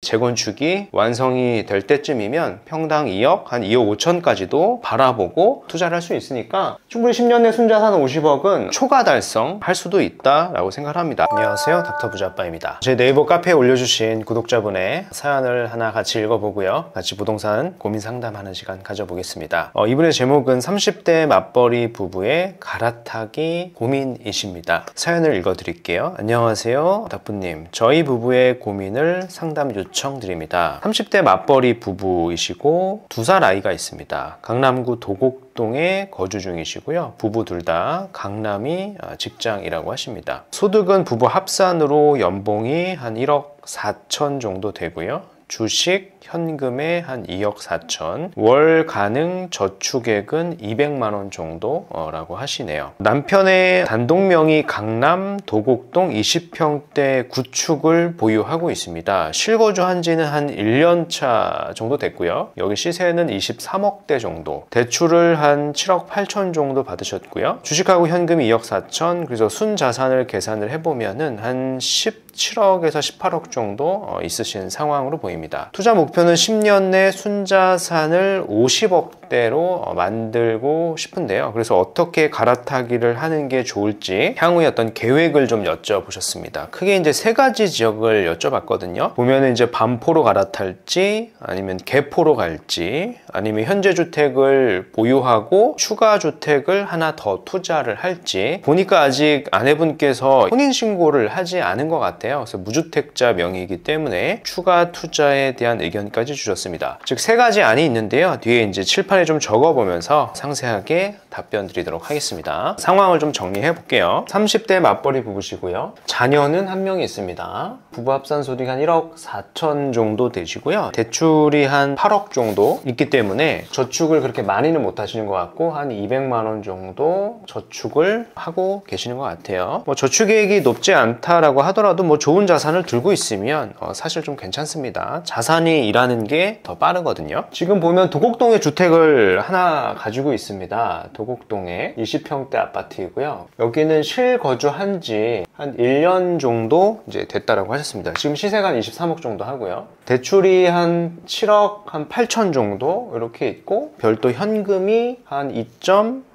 재건축이 완성이 될 때쯤이면 평당 2억, 한 2억 5천까지도 바라보고 투자를 할 수 있으니까 충분히 10년 내 순자산 50억은 초과 달성할 수도 있다라고 생각을 합니다. 안녕하세요, 닥터 부자아빠입니다. 제 네이버 카페에 올려주신 구독자분의 사연을 하나 같이 읽어보고요, 같이 부동산 고민 상담하는 시간 가져보겠습니다. 이분의 제목은 30대 맞벌이 부부의 갈아타기 고민이십니다. 사연을 읽어드릴게요. 안녕하세요, 닥부님. 저희 부부의 고민을 상담 요청드립니다. 30대 맞벌이 부부이시고 2살 아이가 있습니다. 강남구 도곡동에 거주 중이시고요. 부부 둘 다 강남이 직장이라고 하십니다. 소득은 부부 합산으로 연봉이 한 1억 4천 정도 되고요. 주식, 현금에 한 2억 4천, 월 가능 저축액은 200만 원 정도라고 하시네요. 남편의 단독명의 강남 도곡동 20평대 구축을 보유하고 있습니다. 실거주한 지는 한 1년 차 정도 됐고요. 여기 시세는 23억대 정도, 대출을 한 7억 8천 정도 받으셨고요. 주식하고 현금이 2억 4천, 그래서 순자산을 계산을 해보면은 한 17억에서 18억 정도 있으신 상황으로 보입니다. 투자 목표는 10년 내 순자산을 50억대로 만들고 싶은데요. 그래서 어떻게 갈아타기를 하는 게 좋을지 향후의 어떤 계획을 좀 여쭤보셨습니다. 크게 이제 3가지 지역을 여쭤봤거든요. 보면은 이제 반포로 갈아탈지, 아니면 개포로 갈지, 아니면 현재 주택을 보유하고 추가 주택을 하나 더 투자를 할지. 보니까 아직 아내분께서 혼인신고를 하지 않은 것 같아요. 그래서 무주택자 명의이기 때문에 추가 투자에 대한 의견까지 주셨습니다. 즉 3가지 안이 있는데요. 뒤에 이제 칠판에 좀 적어보면서 상세하게 답변 드리도록 하겠습니다. 상황을 좀 정리해 볼게요. 30대 맞벌이 부부시고요. 자녀는 1명이 있습니다. 부부 합산 소득이 한 1억 4천 정도 되시고요. 대출이 한 8억 정도 있기 때문에 저축을 그렇게 많이는 못 하시는 것 같고, 한 200만 원 정도 저축을 하고 계시는 것 같아요. 저축액이 높지 않다라고 하더라도 좋은 자산을 들고 있으면 사실 좀 괜찮습니다. 자산이 일하는 게 더 빠르거든요. 지금 보면 도곡동에 주택을 하나 가지고 있습니다. 도곡동에 20평대 아파트이고요. 여기는 실거주한 지 한 1년 정도 이제 됐다라고 하셨습니다. 지금 시세가 한 23억 정도 하고요. 대출이 한 7억 한 8천 정도 이렇게 있고, 별도 현금이 한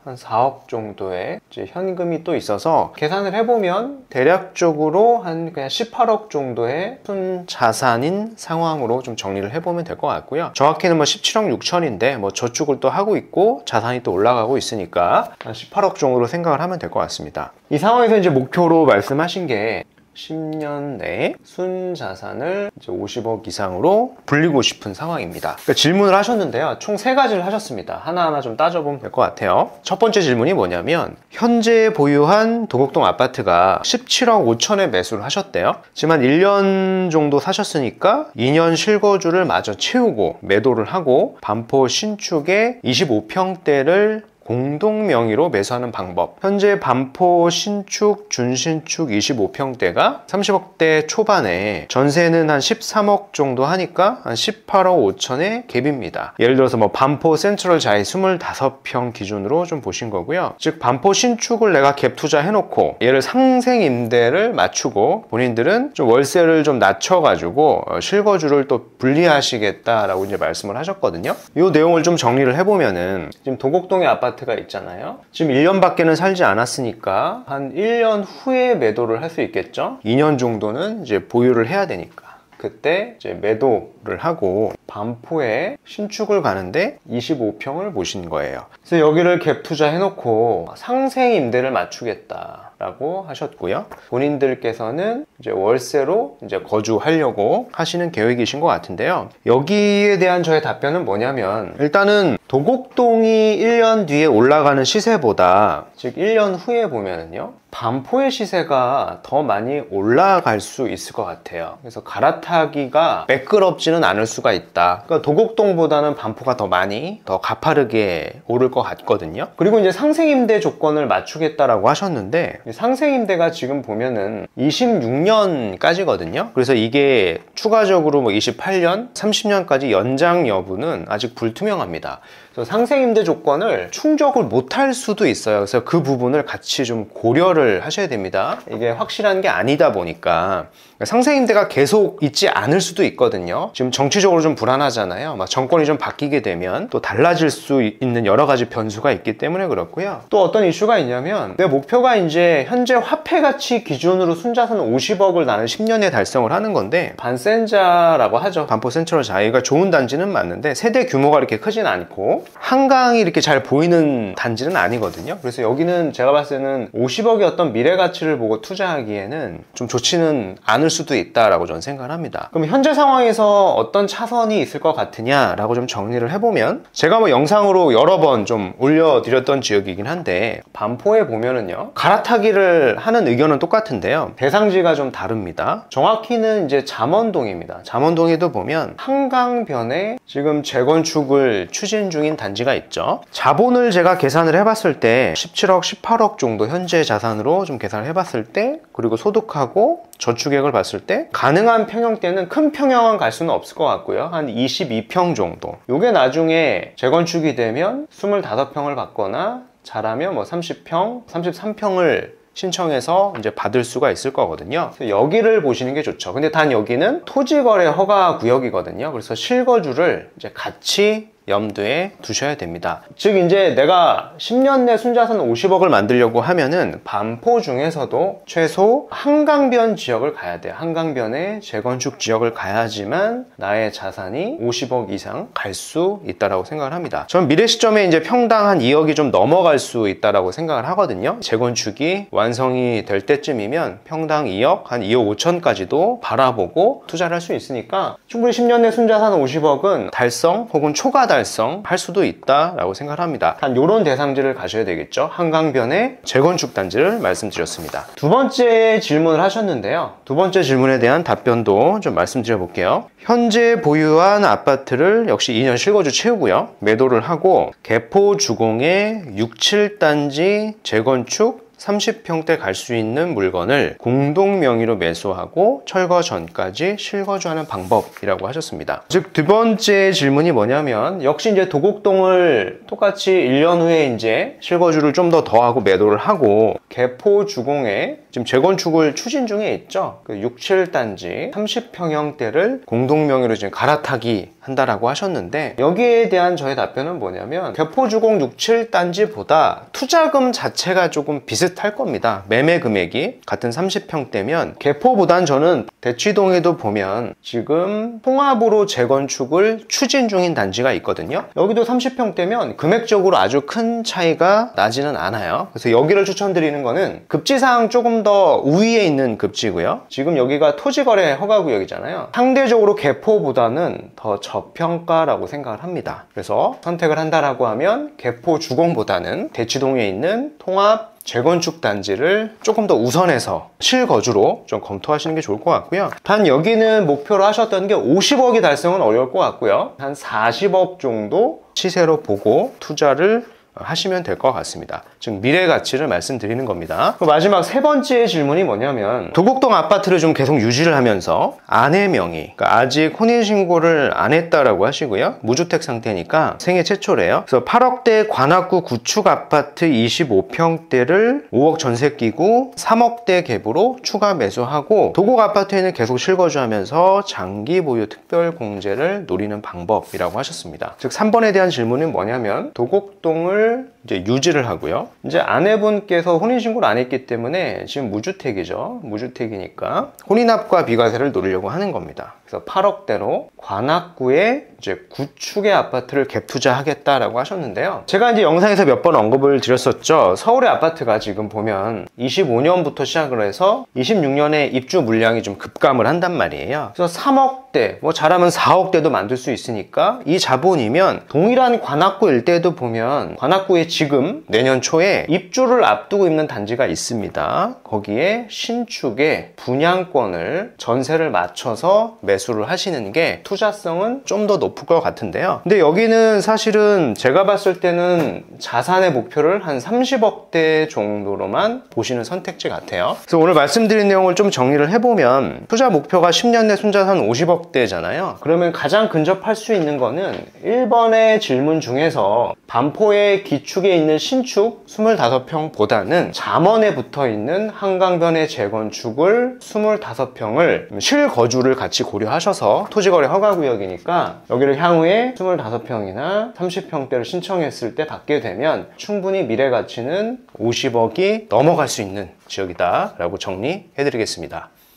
4억 정도의 이제 현금이 또 있어서 계산을 해보면 대략적으로 한 그냥 18억 정도의 순자산인 상황으로 좀 정리를 해보면 될 것 같고요. 정확히는 17억 6천인데 저축을 또 하고 있고 자산이 또 올라가고 있으니까 한 18억 정도로 생각을 하면 될 것 같습니다. 이 상황에서 이제 목표로 말씀하신 게 10년 내에 순자산을 이제 50억 이상으로 불리고 싶은 상황입니다. 그러니까 질문을 하셨는데요. 총 3가지를 하셨습니다. 하나하나 좀 따져보면 될 것 같아요. 첫 번째 질문이 뭐냐면, 현재 보유한 도곡동 아파트가 17억 5천에 매수를 하셨대요. 지금 한 1년 정도 사셨으니까 2년 실거주를 마저 채우고 매도를 하고 반포 신축에 25평대를 공동 명의로 매수하는 방법. 현재 반포 신축, 준신축 25평대가 30억대 초반에 전세는 한 13억 정도 하니까 한 18억 5천의 갭입니다. 예를 들어서 반포 센트럴 자이 25평 기준으로 좀 보신 거고요. 즉 반포 신축을 내가 갭 투자해놓고 얘를 상생 임대를 맞추고 본인들은 좀 월세를 좀 낮춰가지고 실거주를 또 분리하시겠다라고 이제 말씀을 하셨거든요. 이 내용을 좀 정리를 해보면은, 지금 도곡동의 아파트가 있잖아요. 지금 1년밖에는 살지 않았으니까 한 1년 후에 매도를 할 수 있겠죠. 2년 정도는 이제 보유를 해야 되니까 그때 이제 매도를 하고 반포에 신축을 가는데 25평을 보신 거예요. 그래서 여기를 갭 투자해놓고 상생 임대를 맞추겠다라고 하셨고요. 본인들께서는 이제 월세로 이제 거주하려고 하시는 계획이신 것 같은데요. 여기에 대한 저의 답변은 뭐냐면, 일단은 도곡동이 1년 뒤에 올라가는 시세보다, 즉 1년 후에 보면은요, 반포의 시세가 더 많이 올라갈 수 있을 것 같아요. 그래서 갈아타기가 매끄럽지는 않을 수가 있다. 그러니까 도곡동보다는 반포가 더 많이 더 가파르게 오를 것 같거든요. 그리고 이제 상생임대 조건을 맞추겠다라고 하셨는데, 상생임대가 지금 보면은 26년까지거든요. 그래서 이게 추가적으로 뭐 28년, 30년까지 연장 여부는 아직 불투명합니다. 그래서 상생임대 조건을 충족을 못할 수도 있어요. 그래서 그 부분을 같이 좀 고려를 하셔야 됩니다. 이게 확실한 게 아니다 보니까 상생임대가 계속 있지 않을 수도 있거든요. 지금 정치적으로 좀 불안하잖아요. 막 정권이 좀 바뀌게 되면 또 달라질 수 있는 여러 가지 변수가 있기 때문에 그렇고요. 또 어떤 이슈가 있냐면 내 목표가 이제 현재 화폐 가치 기준으로 순자산 50억을 나는 10년에 달성을 하는 건데, 반센자라고 하죠. 반포 센트럴 자이가 좋은 단지는 맞는데 세대 규모가 이렇게 크진 않고 한강이 이렇게 잘 보이는 단지는 아니거든요. 그래서 여기는 제가 봤을 때는 50억의 어떤 미래 가치를 보고 투자하기에는 좀 좋지는 않을 수도 있다라고 저는 생각을 합니다. 그럼 현재 상황에서 어떤 차선이 있을 것 같으냐라고 좀 정리를 해보면, 제가 뭐 영상으로 여러 번 좀 올려드렸던 지역이긴 한데, 반포에 보면은요 갈아타기를 하는 의견은 똑같은데요, 대상지가 좀 다릅니다. 정확히는 이제 잠원동입니다. 잠원동에도 보면 한강변에 지금 재건축을 추진 중인 단지가 있죠. 자본을 제가 계산을 해봤을 때 17억, 18억 정도 현재 자산으로 좀 계산을 해봤을 때, 그리고 소득하고 저축액을 봤을 때 가능한 평형대는 큰 평형은 갈 수는 없을 것 같고요. 한 22평 정도. 요게 나중에 재건축이 되면 25평을 받거나 잘하면 뭐 30평, 33평을 신청해서 이제 받을 수가 있을 거거든요. 여기를 보시는 게 좋죠. 근데 단 여기는 토지거래 허가 구역이거든요. 그래서 실거주를 이제 같이 염두에 두셔야 됩니다. 즉 이제 내가 10년 내 순자산 50억을 만들려고 하면은 반포 중에서도 최소 한강변 지역을 가야 돼요. 한강변의 재건축 지역을 가야지만 나의 자산이 50억 이상 갈 수 있다라고 생각을 합니다. 전 미래 시점에 이제 평당 한 2억이 좀 넘어갈 수 있다라고 생각을 하거든요. 재건축이 완성이 될 때쯤이면 평당 2억, 한 2억 5천까지도 바라보고 투자를 할 수 있으니까 충분히 10년 내 순자산 50억은 달성 혹은 초과 달성 할 수도 있다라고 생각을 합니다. 한 요런 대상지를 가셔야 되겠죠. 한강변의 재건축 단지를 말씀드렸습니다. 두 번째 질문을 하셨는데요. 두 번째 질문에 대한 답변도 좀 말씀드려 볼게요. 현재 보유한 아파트를 역시 2년 실거주 채우고요, 매도를 하고 개포 주공의 6, 7단지 재건축 30평대 갈 수 있는 물건을 공동 명의로 매수하고 철거 전까지 실거주하는 방법이라고 하셨습니다. 즉, 두 번째 질문이 뭐냐면, 역시 이제 도곡동을 똑같이 1년 후에 이제 실거주를 좀 더 더하고 매도를 하고 개포 주공에 지금 재건축을 추진 중에 있죠. 그 6, 7단지 30평형대를 공동 명의로 지금 갈아타기 한다라고 하셨는데, 여기에 대한 저의 답변은 뭐냐면, 개포 주공 6, 7단지보다 투자금 자체가 조금 비슷할 겁니다. 매매 금액이 같은 30평대면 개포보단 저는 대치동에도 보면 지금 통합으로 재건축을 추진 중인 단지가 있거든요. 여기도 30평대면 금액적으로 아주 큰 차이가 나지는 않아요. 그래서 여기를 추천드리는 거는 급지상 조금 더 우위에 있는 급지고요. 지금 여기가 토지거래 허가구역이잖아요. 상대적으로 개포보다는 더 저평가라고 생각을 합니다. 그래서 선택을 한다라고 하면 개포 주공보다는 대치동에 있는 통합 재건축 단지를 조금 더 우선해서 실거주로 좀 검토하시는 게 좋을 것 같고요. 단 여기는 목표로 하셨던 게 50억이 달성은 어려울 것 같고요. 한 40억 정도 시세로 보고 투자를 하시면 될 것 같습니다. 즉 미래 가치를 말씀드리는 겁니다. 마지막 세 번째 질문이 뭐냐면, 도곡동 아파트를 좀 계속 유지를 하면서 아내 명의, 그러니까 아직 혼인신고를 안 했다라고 하시고요, 무주택 상태니까 생애 최초래요. 그래서 8억대 관악구 구축 아파트 25평대를 5억 전세 끼고 3억대 갭으로 추가 매수하고 도곡 아파트에는 계속 실거주하면서 장기 보유 특별 공제를 노리는 방법이라고 하셨습니다. 즉 3번에 대한 질문은 뭐냐면, 도곡동을 이제 유지를 하고요, 이제 아내분께서 혼인신고를 안 했기 때문에 지금 무주택이죠. 무주택이니까 혼인합과 비과세를 노리려고 하는 겁니다. 그래서 8억대로 관악구에 이제 구축의 아파트를 갭 투자하겠다라고 하셨는데요. 제가 이제 영상에서 몇 번 언급을 드렸었죠. 서울의 아파트가 지금 보면 25년부터 시작을 해서 26년에 입주 물량이 좀 급감을 한단 말이에요. 그래서 3억대, 뭐 잘하면 4억대도 만들 수 있으니까 이 자본이면 동일한 관악구 일대도 보면 관악구의 지금 내년 초에 입주를 앞두고 있는 단지가 있습니다. 거기에 신축에 분양권을 전세를 맞춰서 매수를 하시는 게 투자성은 좀 더 높을 것 같은데요. 근데 여기는 사실은 제가 봤을 때는 자산의 목표를 한 30억대 정도로만 보시는 선택지 같아요. 그래서 오늘 말씀드린 내용을 좀 정리를 해보면 투자 목표가 10년 내 순자산 50억대잖아요. 그러면 가장 근접할 수 있는 거는 1번의 질문 중에서 반포의 기축에 있는 신축 25평보다는 잠원에 붙어있는 한강변의 재건축을 25평을 실거주를 같이 고려하셔서 토지거래 허가구역이니까 여기를 향후에 25평이나 30평대를 신청했을 때 받게 되면 충분히 미래 가치는 50억이 넘어갈 수 있는 지역이다 라고 정리해 드리겠습니다.